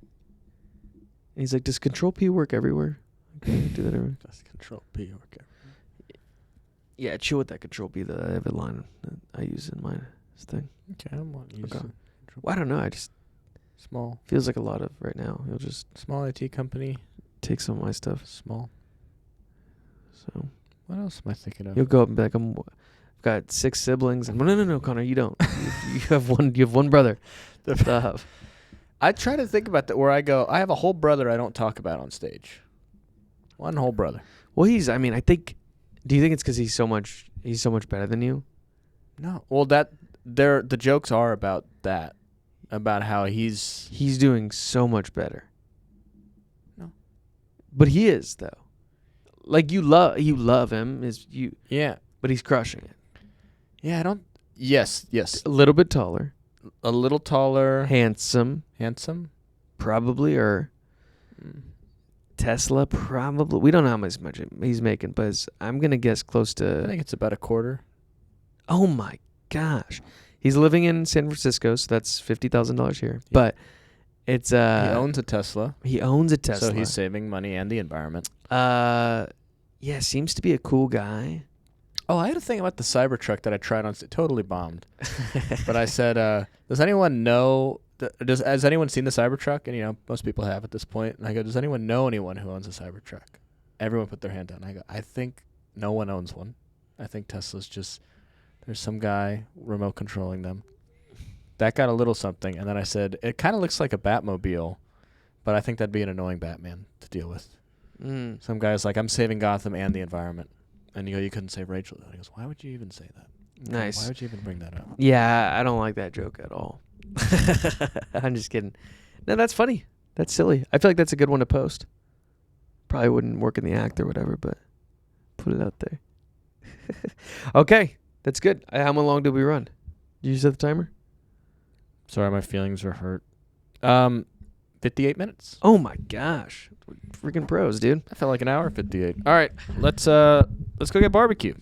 And he's like, does Control P work everywhere? Okay, do that everywhere. Does Control P work everywhere? Yeah, chill with that Control P. That I have a line that I use in my thing. Okay, I'm not using Control Well, I don't know. I just small. Feels like a lot of right now. You'll just small IT company. Take some of my stuff. Small. So what else am I thinking of? You'll go up and be like, I've got 6 siblings. And no, Connor, you don't. you have one. You have one brother. Stop. I try to think about that where I go, I have a whole brother I don't talk about on stage. One whole brother. Well, do you think it's because he's so much better than you? No. Well, that the jokes are about that, about how he's doing so much better. No. But he is though. Like you love him yeah. but he's crushing it. Yeah, I don't. Yes. A little bit taller, A little taller, handsome, probably, or Tesla probably. We don't know how much he's making, but I'm gonna guess close to. I think it's about a quarter. Oh my gosh, he's living in San Francisco, so that's $50,000 here. Yeah. But it's he owns a Tesla. So he's saving money and the environment. Yeah, seems to be a cool guy. Oh, I had a thing about the Cybertruck that I tried on. It totally bombed. But I said, does anyone know? Has anyone seen the Cybertruck? And, most people have at this point. And I go, does anyone know anyone who owns a Cybertruck? Everyone put their hand down. I go, I think no one owns one. I think Tesla's just, there's some guy remote controlling them. That got a little something. And then I said, it kind of looks like a Batmobile, but I think that'd be an annoying Batman to deal with. Some guy's like, I'm saving Gotham and the environment. And you couldn't save Rachel. And he goes, why would you even say that? Nice. Why would you even bring that up? Yeah, I don't like that joke at all. I'm just kidding. No, that's funny. That's silly. I feel like that's a good one to post. Probably wouldn't work in the act or whatever, but put it out there. Okay, that's good. How long did we run? Did you set the timer? Sorry, my feelings are hurt. 58 minutes. Oh my gosh. Freaking pros, dude. I felt like an hour 58. All right, let's go get barbecue.